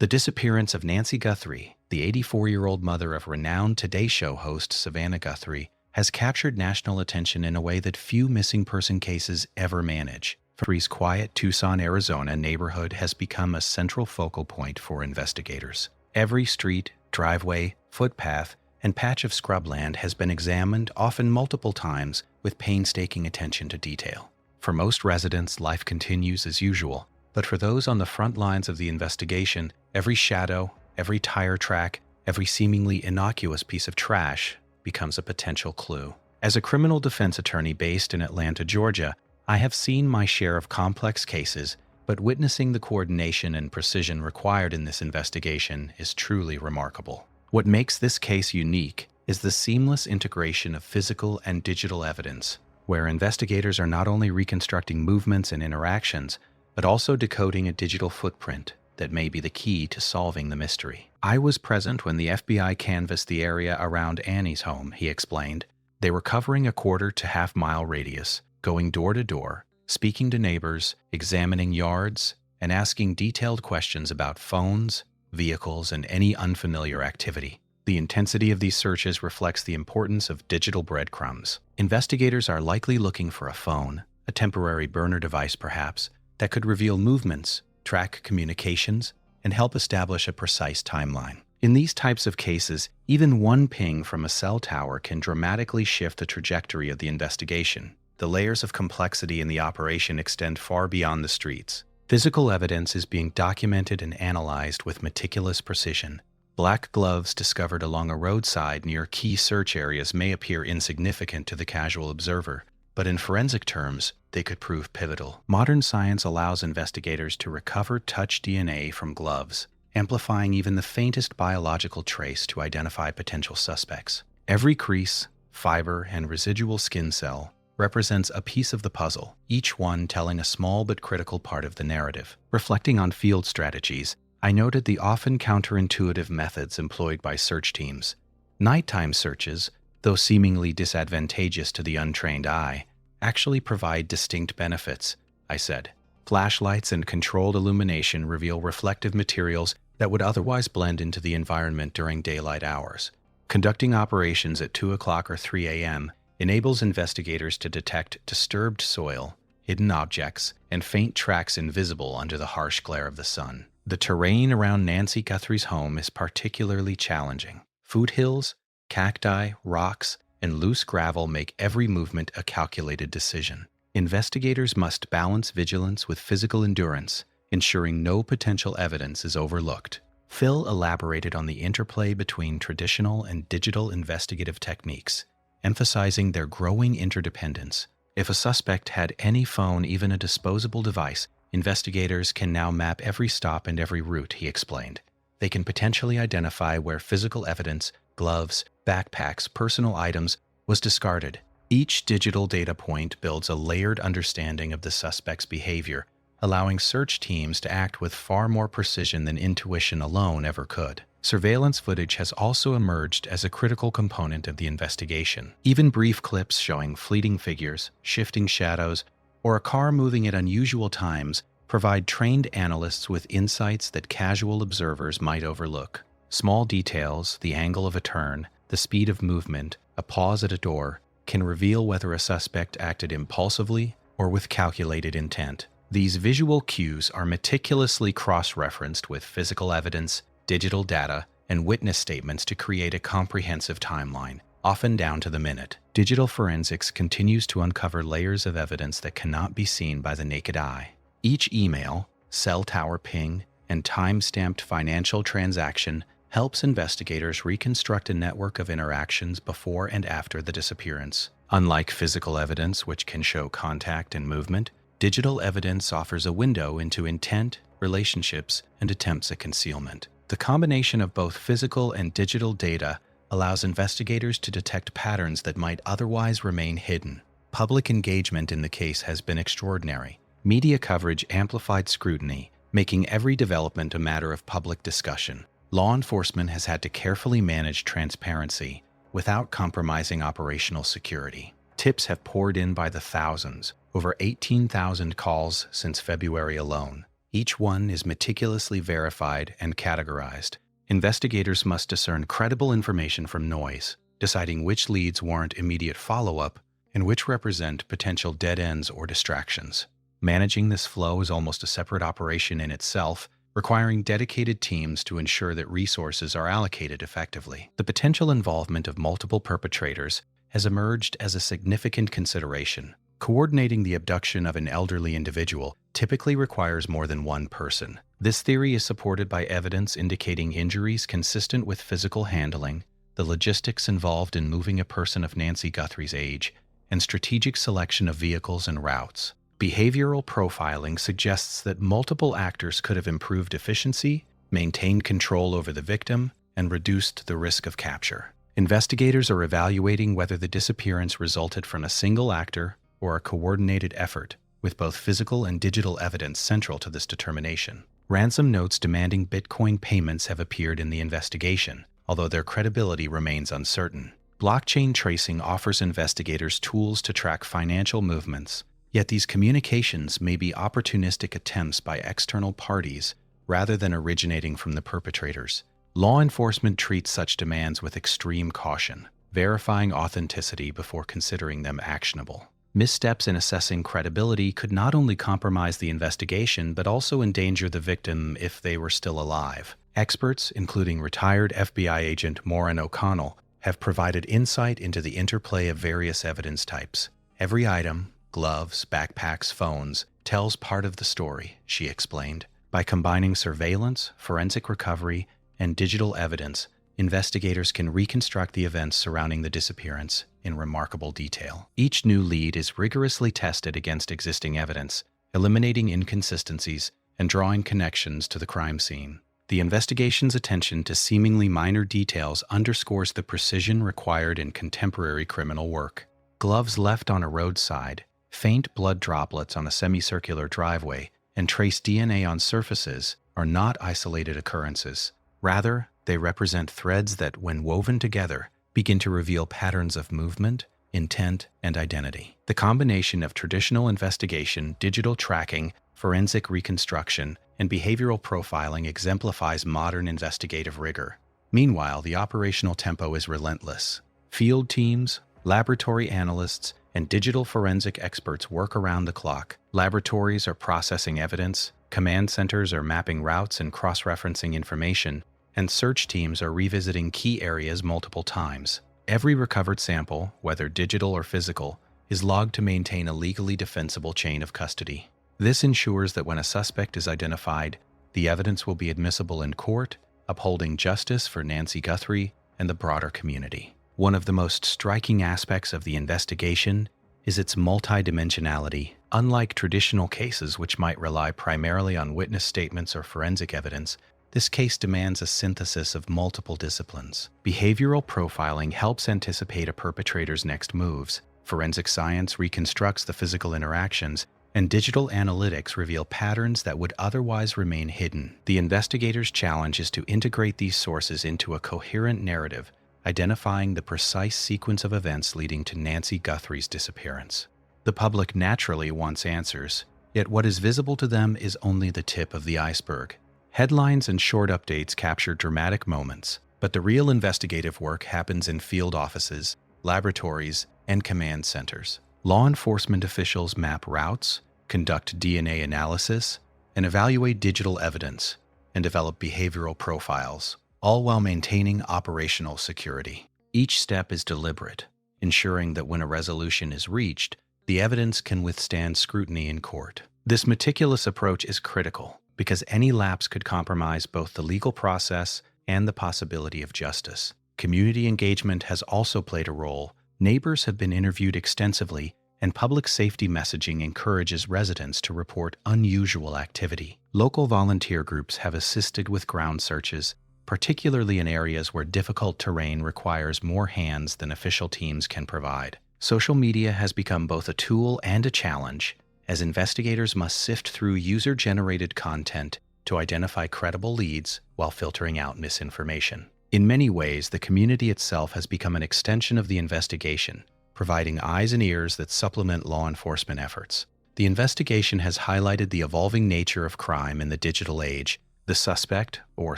The disappearance of Nancy Guthrie, the 84-year-old mother of renowned Today Show host Savannah Guthrie, has captured national attention in a way that few missing person cases ever manage. Guthrie's quiet Tucson, Arizona neighborhood has become a central focal point for investigators. Every street, driveway, footpath, and patch of scrubland has been examined, often multiple times, with painstaking attention to detail. For most residents, life continues as usual, but for those on the front lines of the investigation, every shadow, every tire track, every seemingly innocuous piece of trash becomes a potential clue. As a criminal defense attorney based in Atlanta, Georgia, I have seen my share of complex cases, but witnessing the coordination and precision required in this investigation is truly remarkable. What makes this case unique is the seamless integration of physical and digital evidence, where investigators are not only reconstructing movements and interactions, but also decoding a digital footprint that may be the key to solving the mystery. I was present when the FBI canvassed the area around Annie's home, he explained. They were covering a quarter to half-mile radius, going door to door, speaking to neighbors, examining yards, and asking detailed questions about phones, vehicles, and any unfamiliar activity. The intensity of these searches reflects the importance of digital breadcrumbs. Investigators are likely looking for a phone, a temporary burner device perhaps, that could reveal movements, track communications, and help establish a precise timeline. In these types of cases, even one ping from a cell tower can dramatically shift the trajectory of the investigation. The layers of complexity in the operation extend far beyond the streets. Physical evidence is being documented and analyzed with meticulous precision. Black gloves discovered along a roadside near key search areas may appear insignificant to the casual observer, but in forensic terms, they could prove pivotal. Modern science allows investigators to recover touch DNA from gloves, amplifying even the faintest biological trace to identify potential suspects. Every crease, fiber, and residual skin cell represents a piece of the puzzle, each one telling a small but critical part of the narrative. Reflecting on field strategies, I noted the often counterintuitive methods employed by search teams. Nighttime searches, though seemingly disadvantageous to the untrained eye, actually provide distinct benefits, I said. Flashlights and controlled illumination reveal reflective materials that would otherwise blend into the environment during daylight hours. Conducting operations at 2 o'clock or 3 a.m. enables investigators to detect disturbed soil, hidden objects, and faint tracks invisible under the harsh glare of the sun. The terrain around Nancy Guthrie's home is particularly challenging. Foothills, cacti, rocks, and loose gravel make every movement a calculated decision. Investigators must balance vigilance with physical endurance, ensuring no potential evidence is overlooked. Phil elaborated on the interplay between traditional and digital investigative techniques, emphasizing their growing interdependence. If a suspect had any phone, even a disposable device, investigators can now map every stop and every route, he explained. They can potentially identify where physical evidence, gloves, backpacks, personal items, was discarded. Each digital data point builds a layered understanding of the suspect's behavior, allowing search teams to act with far more precision than intuition alone ever could. Surveillance footage has also emerged as a critical component of the investigation. Even brief clips showing fleeting figures, shifting shadows, or a car moving at unusual times provide trained analysts with insights that casual observers might overlook. Small details, the angle of a turn, the speed of movement, a pause at a door, can reveal whether a suspect acted impulsively or with calculated intent. These visual cues are meticulously cross-referenced with physical evidence, digital data, and witness statements to create a comprehensive timeline, often down to the minute. Digital forensics continues to uncover layers of evidence that cannot be seen by the naked eye. Each email, cell tower ping, and time-stamped financial transaction helps investigators reconstruct a network of interactions before and after the disappearance. Unlike physical evidence, which can show contact and movement, digital evidence offers a window into intent, relationships, and attempts at concealment. The combination of both physical and digital data allows investigators to detect patterns that might otherwise remain hidden. Public engagement in the case has been extraordinary. Media coverage amplified scrutiny, making every development a matter of public discussion. Law enforcement has had to carefully manage transparency without compromising operational security. Tips have poured in by the thousands, over 18,000 calls since February alone. Each one is meticulously verified and categorized. Investigators must discern credible information from noise, deciding which leads warrant immediate follow-up and which represent potential dead ends or distractions. Managing this flow is almost a separate operation in itself, requiring dedicated teams to ensure that resources are allocated effectively. The potential involvement of multiple perpetrators has emerged as a significant consideration. Coordinating the abduction of an elderly individual typically requires more than one person. This theory is supported by evidence indicating injuries consistent with physical handling, the logistics involved in moving a person of Nancy Guthrie's age, and strategic selection of vehicles and routes. Behavioral profiling suggests that multiple actors could have improved efficiency, maintained control over the victim, and reduced the risk of capture. Investigators are evaluating whether the disappearance resulted from a single actor or a coordinated effort, with both physical and digital evidence central to this determination. Ransom notes demanding Bitcoin payments have appeared in the investigation, although their credibility remains uncertain. Blockchain tracing offers investigators tools to track financial movements, yet these communications may be opportunistic attempts by external parties rather than originating from the perpetrators. Law enforcement treats such demands with extreme caution, verifying authenticity before considering them actionable. Missteps in assessing credibility could not only compromise the investigation but also endanger the victim if they were still alive. Experts, including retired FBI agent Maureen O'Connell, have provided insight into the interplay of various evidence types. Every item, gloves, backpacks, phones, tells part of the story, she explained. By combining surveillance, forensic recovery, and digital evidence, investigators can reconstruct the events surrounding the disappearance in remarkable detail. Each new lead is rigorously tested against existing evidence, eliminating inconsistencies and drawing connections to the crime scene. The investigation's attention to seemingly minor details underscores the precision required in contemporary criminal work. Gloves left on a roadside, faint blood droplets on a semicircular driveway, and trace DNA on surfaces are not isolated occurrences. Rather, they represent threads that, when woven together, begin to reveal patterns of movement, intent, and identity. The combination of traditional investigation, digital tracking, forensic reconstruction, and behavioral profiling exemplifies modern investigative rigor. Meanwhile, the operational tempo is relentless. Field teams, laboratory analysts, and digital forensic experts work around the clock. Laboratories are processing evidence, command centers are mapping routes and cross-referencing information, and search teams are revisiting key areas multiple times. Every recovered sample, whether digital or physical, is logged to maintain a legally defensible chain of custody. This ensures that when a suspect is identified, the evidence will be admissible in court, upholding justice for Nancy Guthrie and the broader community. One of the most striking aspects of the investigation is its multidimensionality. Unlike traditional cases which might rely primarily on witness statements or forensic evidence, this case demands a synthesis of multiple disciplines. Behavioral profiling helps anticipate a perpetrator's next moves, forensic science reconstructs the physical interactions, and digital analytics reveal patterns that would otherwise remain hidden. The investigator's challenge is to integrate these sources into a coherent narrative, identifying the precise sequence of events leading to Nancy Guthrie's disappearance. The public naturally wants answers, yet what is visible to them is only the tip of the iceberg. Headlines and short updates capture dramatic moments, but the real investigative work happens in field offices, laboratories, and command centers. Law enforcement officials map routes, conduct DNA analysis, and evaluate digital evidence, and develop behavioral profiles, all while maintaining operational security. Each step is deliberate, ensuring that when a resolution is reached, the evidence can withstand scrutiny in court. This meticulous approach is critical, because any lapse could compromise both the legal process and the possibility of justice. Community engagement has also played a role. Neighbors have been interviewed extensively, and public safety messaging encourages residents to report unusual activity. Local volunteer groups have assisted with ground searches, particularly in areas where difficult terrain requires more hands than official teams can provide. Social media has become both a tool and a challenge, as investigators must sift through user-generated content to identify credible leads while filtering out misinformation. In many ways, the community itself has become an extension of the investigation, providing eyes and ears that supplement law enforcement efforts. The The investigation has highlighted the evolving nature of crime in the digital age. The suspect, or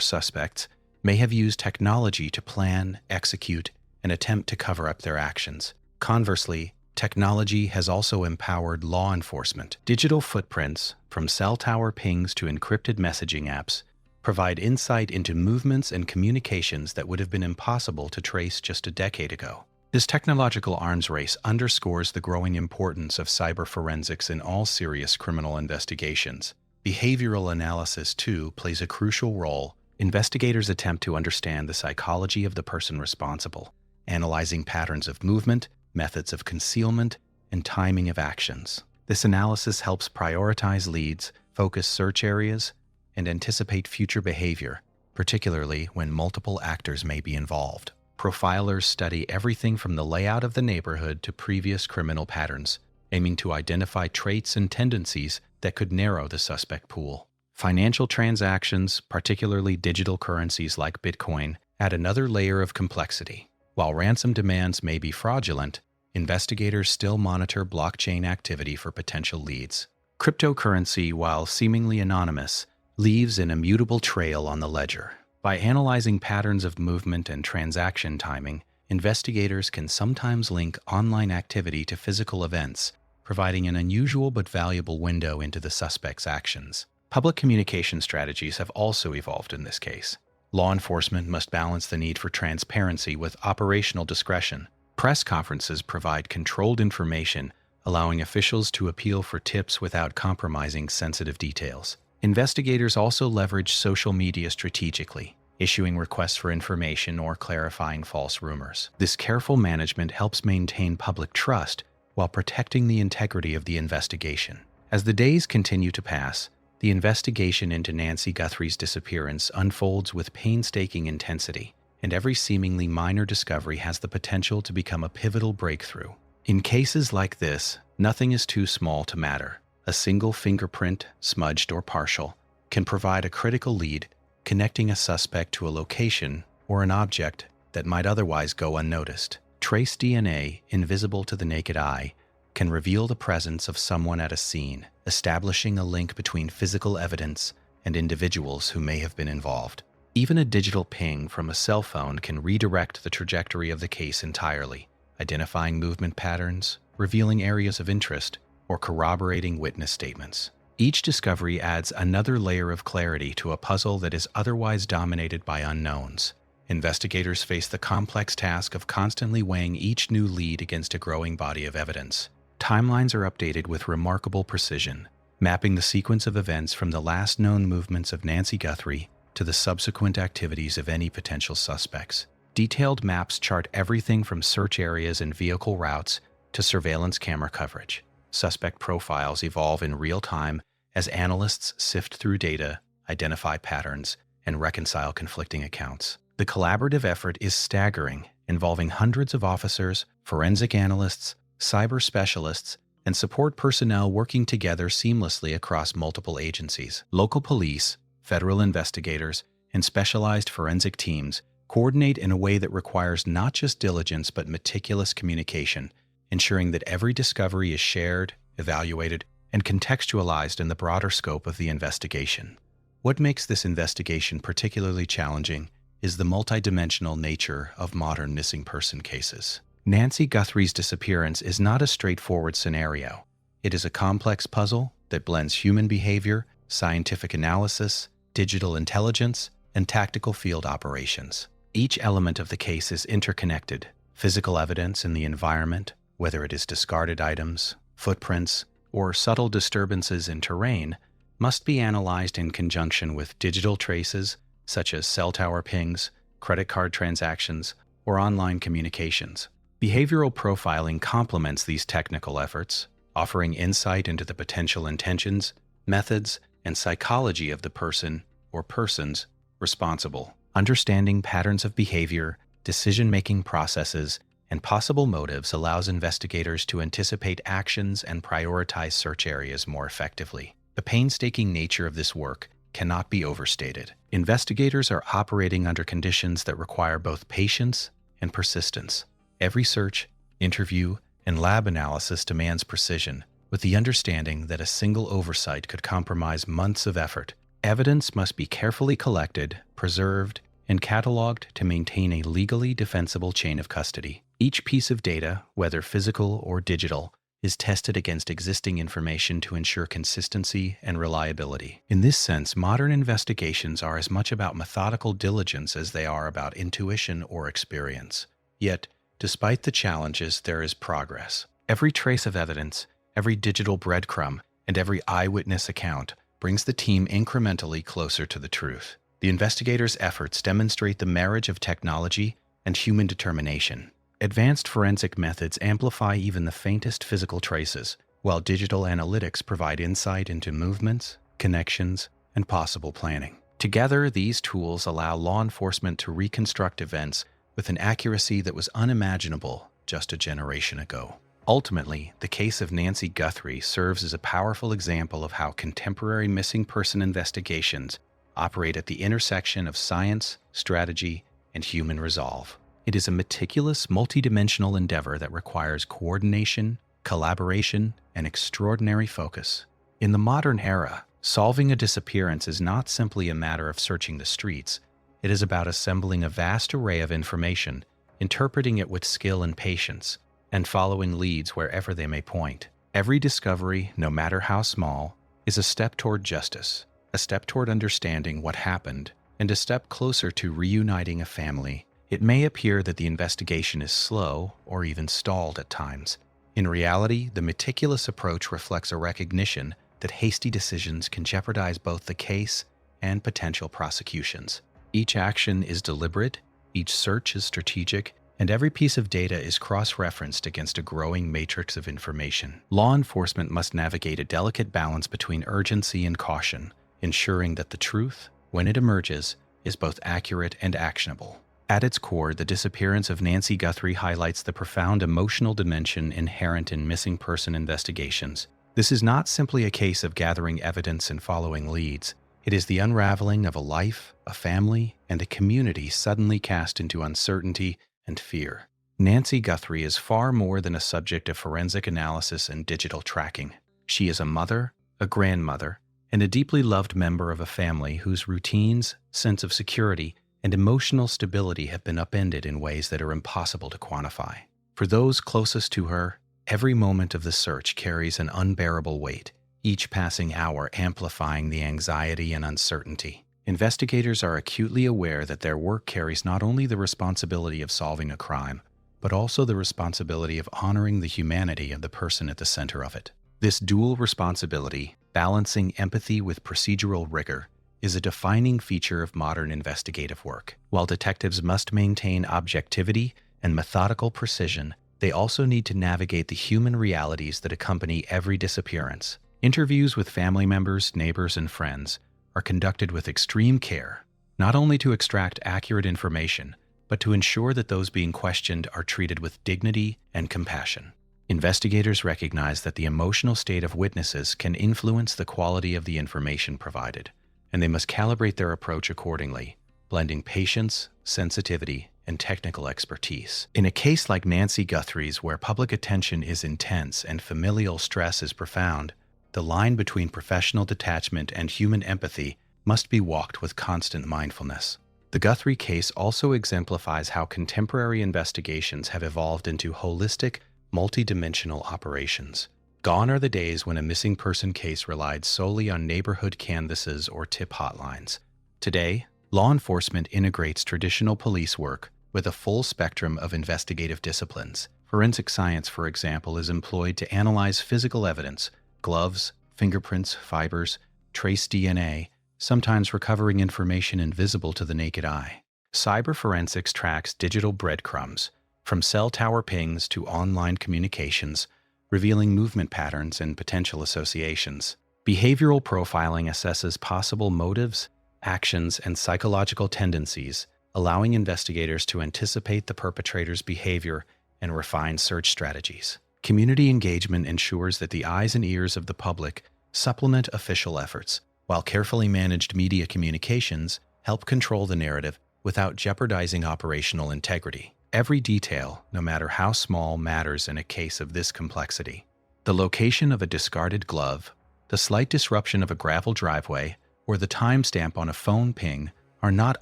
suspects, may have used technology to plan, execute, and attempt to cover up their actions. Conversely, technology has also empowered law enforcement. Digital footprints, from cell tower pings to encrypted messaging apps, provide insight into movements and communications that would have been impossible to trace just a decade ago. This technological arms race underscores the growing importance of cyber forensics in all serious criminal investigations. Behavioral analysis, too, plays a crucial role. Investigators attempt to understand the psychology of the person responsible, analyzing patterns of movement, methods of concealment, and timing of actions. This analysis helps prioritize leads, focus search areas, and anticipate future behavior, particularly when multiple actors may be involved. Profilers study everything from the layout of the neighborhood to previous criminal patterns, aiming to identify traits and tendencies that could narrow the suspect pool. Financial transactions, particularly digital currencies like Bitcoin, add another layer of complexity. While ransom demands may be fraudulent, investigators still monitor blockchain activity for potential leads. Cryptocurrency, while seemingly anonymous, leaves an immutable trail on the ledger. By analyzing patterns of movement and transaction timing, investigators can sometimes link online activity to physical events, providing an unusual but valuable window into the suspect's actions. Public communication strategies have also evolved in this case. Law enforcement must balance the need for transparency with operational discretion. Press conferences provide controlled information, allowing officials to appeal for tips without compromising sensitive details. Investigators also leverage social media strategically, issuing requests for information or clarifying false rumors. This careful management helps maintain public trust while protecting the integrity of the investigation. As the days continue to pass, the investigation into Nancy Guthrie's disappearance unfolds with painstaking intensity, and every seemingly minor discovery has the potential to become a pivotal breakthrough. In cases like this, nothing is too small to matter. A single fingerprint, smudged or partial, can provide a critical lead, connecting a suspect to a location or an object that might otherwise go unnoticed. Trace DNA, invisible to the naked eye, can reveal the presence of someone at a scene, establishing a link between physical evidence and individuals who may have been involved. Even a digital ping from a cell phone can redirect the trajectory of the case entirely, identifying movement patterns, revealing areas of interest, or corroborating witness statements. Each discovery adds another layer of clarity to a puzzle that is otherwise dominated by unknowns. Investigators face the complex task of constantly weighing each new lead against a growing body of evidence. Timelines are updated with remarkable precision, mapping the sequence of events from the last known movements of Nancy Guthrie to the subsequent activities of any potential suspects. Detailed maps chart everything from search areas and vehicle routes to surveillance camera coverage. Suspect profiles evolve in real time as analysts sift through data, identify patterns, and reconcile conflicting accounts. The collaborative effort is staggering, involving hundreds of officers, forensic analysts, cyber specialists, and support personnel working together seamlessly across multiple agencies. Local police, federal investigators, and specialized forensic teams coordinate in a way that requires not just diligence but meticulous communication, ensuring that every discovery is shared, evaluated, and contextualized in the broader scope of the investigation. What makes this investigation particularly challenging is the multidimensional nature of modern missing person cases. Nancy Guthrie's disappearance is not a straightforward scenario. It is a complex puzzle that blends human behavior, scientific analysis, digital intelligence, and tactical field operations. Each element of the case is interconnected. Physical evidence in the environment, whether it is discarded items, footprints, or subtle disturbances in terrain, must be analyzed in conjunction with digital traces such as cell tower pings, credit card transactions, or online communications. Behavioral profiling complements these technical efforts, offering insight into the potential intentions, methods, and psychology of the person or persons responsible. Understanding patterns of behavior, decision-making processes, and possible motives allows investigators to anticipate actions and prioritize search areas more effectively. The painstaking nature of this work cannot be overstated. Investigators are operating under conditions that require both patience and persistence. Every search, interview, and lab analysis demands precision, with the understanding that a single oversight could compromise months of effort. Evidence must be carefully collected, preserved, and cataloged to maintain a legally defensible chain of custody. Each piece of data, whether physical or digital, is tested against existing information to ensure consistency and reliability. In this sense, modern investigations are as much about methodical diligence as they are about intuition or experience. Yet, despite the challenges, there is progress. Every trace of evidence, every digital breadcrumb, and every eyewitness account brings the team incrementally closer to the truth. The investigators' efforts demonstrate the marriage of technology and human determination. Advanced forensic methods amplify even the faintest physical traces, while digital analytics provide insight into movements, connections, and possible planning. Together, these tools allow law enforcement to reconstruct events with an accuracy that was unimaginable just a generation ago. Ultimately, the case of Nancy Guthrie serves as a powerful example of how contemporary missing person investigations operate at the intersection of science, strategy, and human resolve. It is a meticulous, multidimensional endeavor that requires coordination, collaboration, and extraordinary focus. In the modern era, solving a disappearance is not simply a matter of searching the streets. It is about assembling a vast array of information, interpreting it with skill and patience, and following leads wherever they may point. Every discovery, no matter how small, is a step toward justice, a step toward understanding what happened, and a step closer to reuniting a family. It may appear that the investigation is slow or even stalled at times. In reality, the meticulous approach reflects a recognition that hasty decisions can jeopardize both the case and potential prosecutions. Each action is deliberate, each search is strategic, and every piece of data is cross-referenced against a growing matrix of information. Law enforcement must navigate a delicate balance between urgency and caution, ensuring that the truth, when it emerges, is both accurate and actionable. At its core, the disappearance of Nancy Guthrie highlights the profound emotional dimension inherent in missing person investigations. This is not simply a case of gathering evidence and following leads. It is the unraveling of a life, a family, and a community suddenly cast into uncertainty and fear. Nancy Guthrie is far more than a subject of forensic analysis and digital tracking. She is a mother, a grandmother, and a deeply loved member of a family whose routines, sense of security, and emotional stability have been upended in ways that are impossible to quantify. For those closest to her, every moment of the search carries an unbearable weight, each passing hour amplifying the anxiety and uncertainty. Investigators are acutely aware that their work carries not only the responsibility of solving a crime, but also the responsibility of honoring the humanity of the person at the center of it. This dual responsibility, balancing empathy with procedural rigor, is a defining feature of modern investigative work. While detectives must maintain objectivity and methodical precision, they also need to navigate the human realities that accompany every disappearance. Interviews with family members, neighbors, and friends are conducted with extreme care, not only to extract accurate information, but to ensure that those being questioned are treated with dignity and compassion. Investigators recognize that the emotional state of witnesses can influence the quality of the information provided, and they must calibrate their approach accordingly, blending patience, sensitivity, and technical expertise. In a case like Nancy Guthrie's, where public attention is intense and familial stress is profound, the line between professional detachment and human empathy must be walked with constant mindfulness. The Guthrie case also exemplifies how contemporary investigations have evolved into holistic, multidimensional operations. Gone are the days when a missing person case relied solely on neighborhood canvases or tip hotlines. Today, law enforcement integrates traditional police work with a full spectrum of investigative disciplines. Forensic science, for example, is employed to analyze physical evidence, gloves, fingerprints, fibers, trace DNA, sometimes recovering information invisible to the naked eye. Cyber forensics tracks digital breadcrumbs, from cell tower pings to online communications, revealing movement patterns and potential associations. Behavioral profiling assesses possible motives, actions, and psychological tendencies, allowing investigators to anticipate the perpetrator's behavior and refine search strategies. Community engagement ensures that the eyes and ears of the public supplement official efforts, while carefully managed media communications help control the narrative without jeopardizing operational integrity. Every detail, no matter how small, matters in a case of this complexity. The location of a discarded glove, the slight disruption of a gravel driveway, or the timestamp on a phone ping are not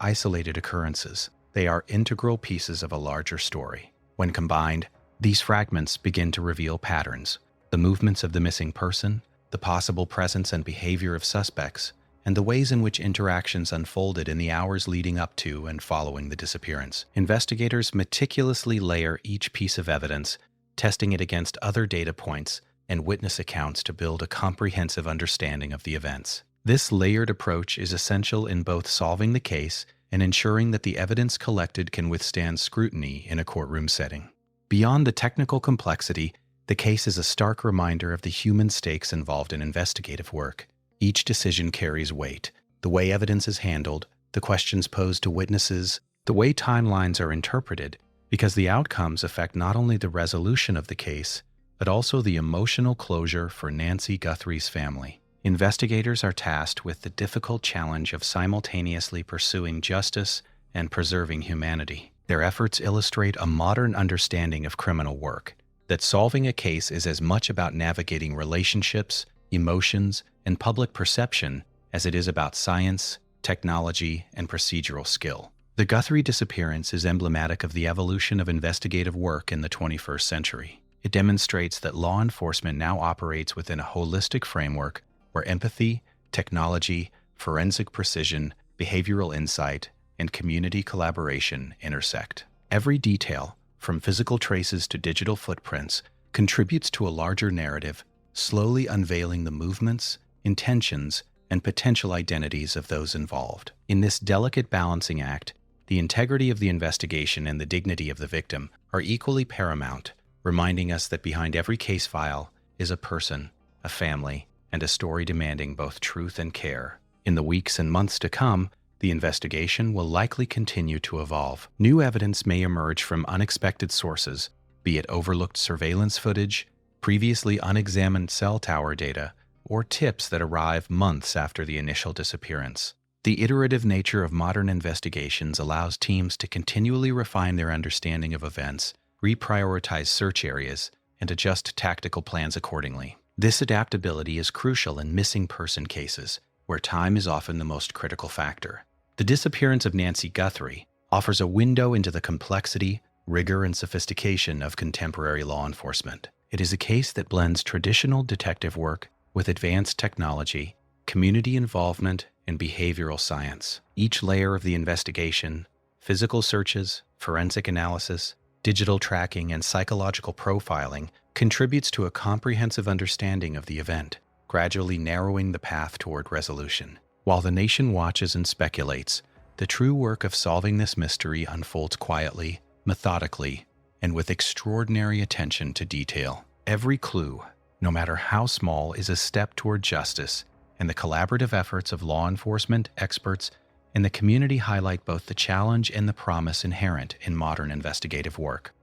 isolated occurrences. They are integral pieces of a larger story. When combined, these fragments begin to reveal patterns: the movements of the missing person, the possible presence and behavior of suspects, and the ways in which interactions unfolded in the hours leading up to and following the disappearance. Investigators meticulously layer each piece of evidence, testing it against other data points and witness accounts to build a comprehensive understanding of the events. This layered approach is essential in both solving the case and ensuring that the evidence collected can withstand scrutiny in a courtroom setting. Beyond the technical complexity, the case is a stark reminder of the human stakes involved in investigative work. Each decision carries weight: the way evidence is handled, the questions posed to witnesses, the way timelines are interpreted, because the outcomes affect not only the resolution of the case, but also the emotional closure for Nancy Guthrie's family. Investigators are tasked with the difficult challenge of simultaneously pursuing justice and preserving humanity. Their efforts illustrate a modern understanding of criminal work, that solving a case is as much about navigating relationships, emotions, and public perception as it is about science, technology, and procedural skill. The Guthrie disappearance is emblematic of the evolution of investigative work in the 21st century. It demonstrates that law enforcement now operates within a holistic framework where empathy, technology, forensic precision, behavioral insight, and community collaboration intersect. Every detail, from physical traces to digital footprints, contributes to a larger narrative, slowly unveiling the movements, intentions, and potential identities of those involved. In this delicate balancing act, the integrity of the investigation and the dignity of the victim are equally paramount, reminding us that behind every case file is a person, a family, and a story demanding both truth and care. In the weeks and months to come, the investigation will likely continue to evolve. New evidence may emerge from unexpected sources, be it overlooked surveillance footage, previously unexamined cell tower data, or tips that arrive months after the initial disappearance. The iterative nature of modern investigations allows teams to continually refine their understanding of events, reprioritize search areas, and adjust tactical plans accordingly. This adaptability is crucial in missing person cases, where time is often the most critical factor. The disappearance of Nancy Guthrie offers a window into the complexity, rigor, and sophistication of contemporary law enforcement. It is a case that blends traditional detective work with advanced technology, community involvement, and behavioral science. Each layer of the investigation, physical searches, forensic analysis, digital tracking, and psychological profiling, contributes to a comprehensive understanding of the event, gradually narrowing the path toward resolution. While the nation watches and speculates, the true work of solving this mystery unfolds quietly, methodically, and with extraordinary attention to detail. Every clue, no matter how small, is a step toward justice, and the collaborative efforts of law enforcement, experts, and the community highlight both the challenge and the promise inherent in modern investigative work.